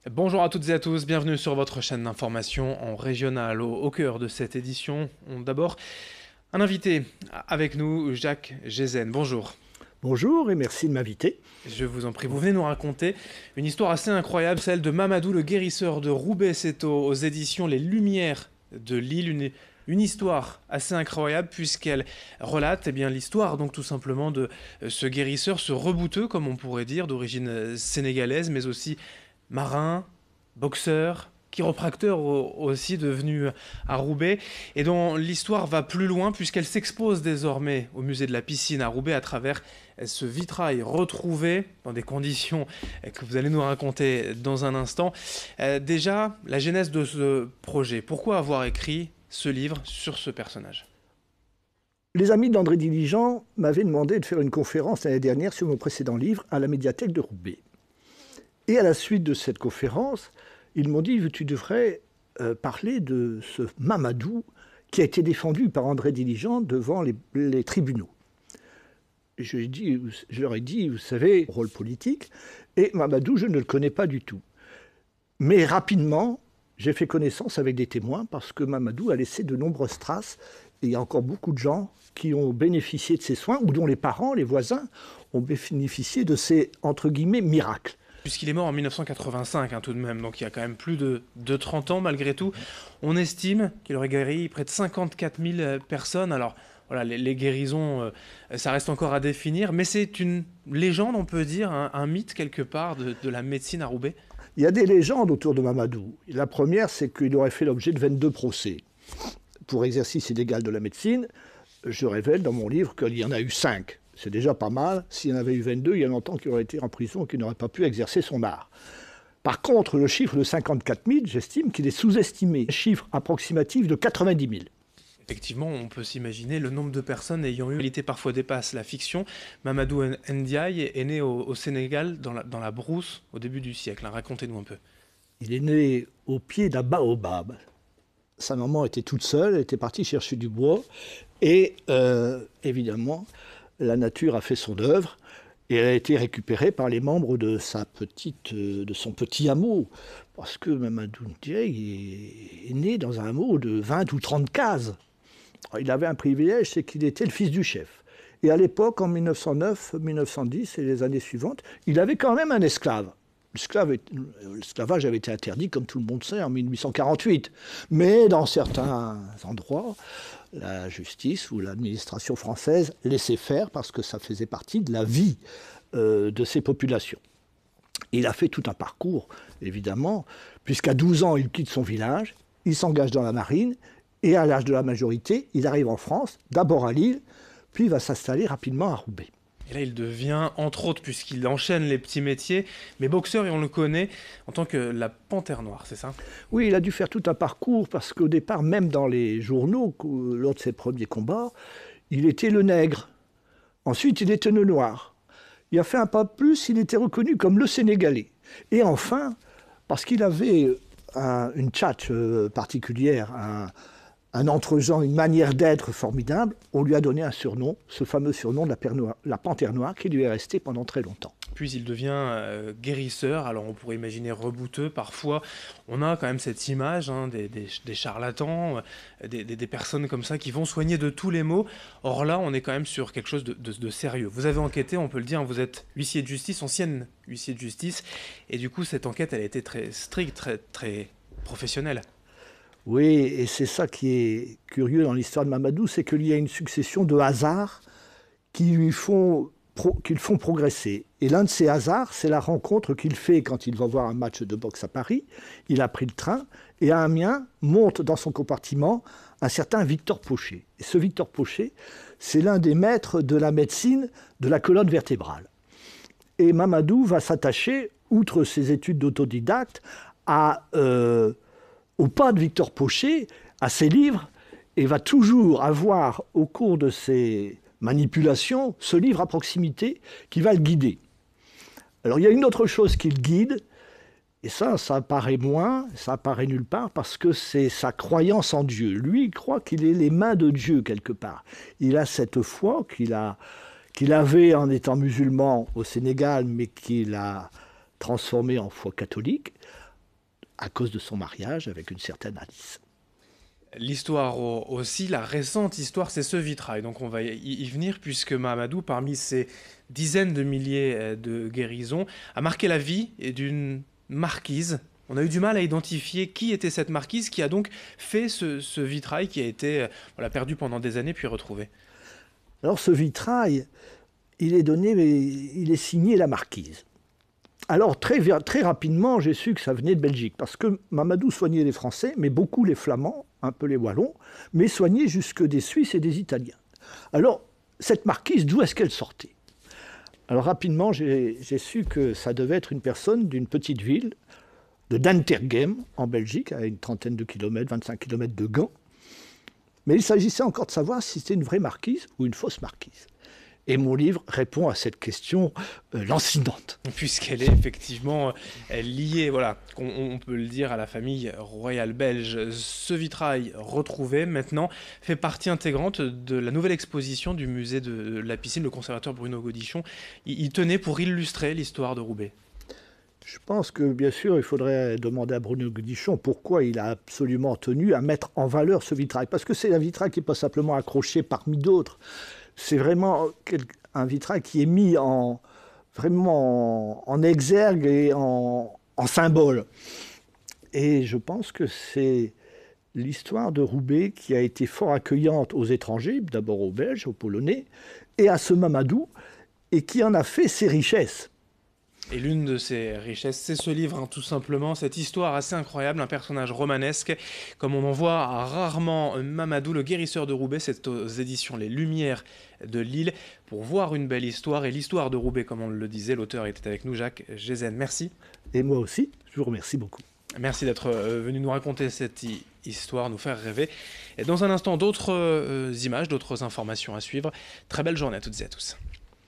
Bonjour à toutes et à tous, bienvenue sur votre chaîne d'information en régional. Au cœur de cette édition, d'abord un invité avec nous, Jacques Gézen. Bonjour. Bonjour et merci de m'inviter. Je vous en prie, vous venez nous raconter une histoire assez incroyable, celle de Mamadou le guérisseur de Roubaix. C'est aux éditions Les Lumières de Lille, une histoire assez incroyable puisqu'elle relate l'histoire donc tout simplement de ce guérisseur, ce rebouteux comme on pourrait dire, d'origine sénégalaise mais aussi marin, boxeur, chiropracteur aussi devenu à Roubaix, et dont l'histoire va plus loin puisqu'elle s'expose désormais au musée de la piscine à Roubaix à travers ce vitrail retrouvé dans des conditions que vous allez nous raconter dans un instant. Déjà, la genèse de ce projet, pourquoi avoir écrit ce livre sur ce personnage? Les amis d'André Diligent m'avaient demandé de faire une conférence l'année dernière sur mon précédent livre à la médiathèque de Roubaix. Et à la suite de cette conférence, ils m'ont dit « Tu devrais parler de ce Mamadou qui a été défendu par André Diligent devant les tribunaux. » Je leur ai dit « Vous savez, rôle politique, et Mamadou, je ne le connais pas du tout. » Mais rapidement, j'ai fait connaissance avec des témoins parce que Mamadou a laissé de nombreuses traces. Et il y a encore beaucoup de gens qui ont bénéficié de ses soins ou dont les parents, les voisins, ont bénéficié de ces, entre guillemets, miracles. Puisqu'il est mort en 1985 tout de même, donc il y a quand même plus de 30 ans malgré tout. On estime qu'il aurait guéri près de 54 000 personnes. Alors voilà, les guérisons, ça reste encore à définir, mais c'est une légende, on peut dire, un mythe quelque part de la médecine à Roubaix. Il y a des légendes autour de Mamadou. La première, c'est qu'il aurait fait l'objet de 22 procès. Pour exercice illégal de la médecine, je révèle dans mon livre qu'il y en a eu 5. C'est déjà pas mal. S'il y en avait eu 22, il y a longtemps qu'il aurait été en prison et qu'il n'aurait pas pu exercer son art. Par contre, le chiffre de 54 000, j'estime qu'il est sous-estimé. Chiffre approximatif de 90 000. Effectivement, on peut s'imaginer le nombre de personnes ayant eu, la réalité parfois dépasse la fiction. Mamadou Ndiaye est né au Sénégal, dans la brousse, au début du siècle. Racontez-nous un peu. Il est né au pied d'un baobab. Sa maman était toute seule, elle était partie chercher du bois. Et évidemment, la nature a fait son œuvre et elle a été récupérée par les membres de son petit hameau. Parce que Mamadou Ndiaye est né dans un hameau de 20 ou 30 cases. Il avait un privilège, c'est qu'il était le fils du chef. Et à l'époque, en 1909, 1910 et les années suivantes, il avait quand même un esclave. L'esclavage avait été interdit, comme tout le monde sait, en 1848. Mais dans certains endroits, la justice ou l'administration française laissait faire parce que ça faisait partie de la vie de ces populations. Il a fait tout un parcours, évidemment, puisqu'à 12 ans, il quitte son village, il s'engage dans la marine, et à l'âge de la majorité, il arrive en France, d'abord à Lille, puis il va s'installer rapidement à Roubaix. Et là, il devient, entre autres, puisqu'il enchaîne les petits métiers, mais boxeur, et on le connaît en tant que la Panthère Noire, c'est ça? Oui, il a dû faire tout un parcours, parce qu'au départ, même dans les journaux, lors de ses premiers combats, il était le nègre. Ensuite, il était le noir. Il a fait un pas de plus, il était reconnu comme le Sénégalais. Et enfin, parce qu'il avait une tchatche particulière, un entre-gens, une manière d'être formidable, on lui a donné un surnom, ce fameux surnom de la Panthère Noire, qui lui est resté pendant très longtemps. Puis il devient guérisseur, alors on pourrait imaginer rebouteux. Parfois, on a quand même cette image des charlatans, des personnes comme ça qui vont soigner de tous les maux. Or là, on est quand même sur quelque chose de sérieux. Vous avez enquêté, on peut le dire, vous êtes huissier de justice, ancienne huissier de justice, et du coup, cette enquête, elle a été très stricte, très professionnelle. Oui, et c'est ça qui est curieux dans l'histoire de Mamadou, c'est qu'il y a une succession de hasards qui le font progresser. Et l'un de ces hasards, c'est la rencontre qu'il fait quand il va voir un match de boxe à Paris. Il a pris le train et à Amiens monte dans son compartiment un certain Victor Pochet. Et ce Victor Pochet, c'est l'un des maîtres de la médecine de la colonne vertébrale. Et Mamadou va s'attacher, outre ses études d'autodidacte, au pas de Victor Pochet, à ses livres, et va toujours avoir, au cours de ses manipulations, ce livre à proximité qui va le guider. Alors il y a une autre chose qui le guide, et ça apparaît moins, ça apparaît nulle part, parce que c'est sa croyance en Dieu. Lui, il croit qu'il est les mains de Dieu quelque part. Il a cette foi qu'il avait en étant musulman au Sénégal, mais qu'il a transformée en foi catholique. à cause de son mariage avec une certaine Alice. L'histoire aussi, la récente histoire, c'est ce vitrail. Donc on va y venir puisque Mahamadou, parmi ces dizaines de milliers de guérisons, a marqué la vie d'une marquise. On a eu du mal à identifier qui était cette marquise qui a donc fait ce vitrail qui a été perdu pendant des années puis retrouvé. Alors ce vitrail, il est signé la marquise. Alors très rapidement, j'ai su que ça venait de Belgique, parce que Mahamadou soignait les Français, mais beaucoup les Flamands, un peu les Wallons, mais soignait jusque des Suisses et des Italiens. Alors cette marquise, d'où est-ce qu'elle sortait? Alors rapidement, j'ai su que ça devait être une personne d'une petite ville, de Dentergem, en Belgique, à une trentaine de kilomètres, 25 kilomètres de Gand. Mais il s'agissait encore de savoir si c'était une vraie marquise ou une fausse marquise. Et mon livre répond à cette question lancinante. Puisqu'elle est effectivement liée, voilà, on peut le dire, à la famille royale belge. Ce vitrail retrouvé, maintenant, fait partie intégrante de la nouvelle exposition du musée de la piscine. Le conservateur Bruno Godichon, il tenait pour illustrer l'histoire de Roubaix. Je pense que, bien sûr, il faudrait demander à Bruno Godichon pourquoi il a absolument tenu à mettre en valeur ce vitrail. Parce que c'est un vitrail qui n'est pas simplement accroché parmi d'autres. C'est vraiment un vitrail qui est mis vraiment en exergue et en symbole. Et je pense que c'est l'histoire de Roubaix qui a été fort accueillante aux étrangers, d'abord aux Belges, aux Polonais, et à ce Mahamadou, et qui en a fait ses richesses. Et l'une de ces richesses, c'est ce livre, tout simplement, cette histoire assez incroyable, un personnage romanesque, comme on en voit rarement. Mahamadou, le guérisseur de Roubaix, c'est aux éditions Les Lumières de Lille. Pour voir une belle histoire, et l'histoire de Roubaix, comme on le disait, l'auteur était avec nous, Jacques Gézen. Merci. Et moi aussi, je vous remercie beaucoup. Merci d'être venu nous raconter cette histoire, nous faire rêver. Et dans un instant, d'autres images, d'autres informations à suivre. Très belle journée à toutes et à tous.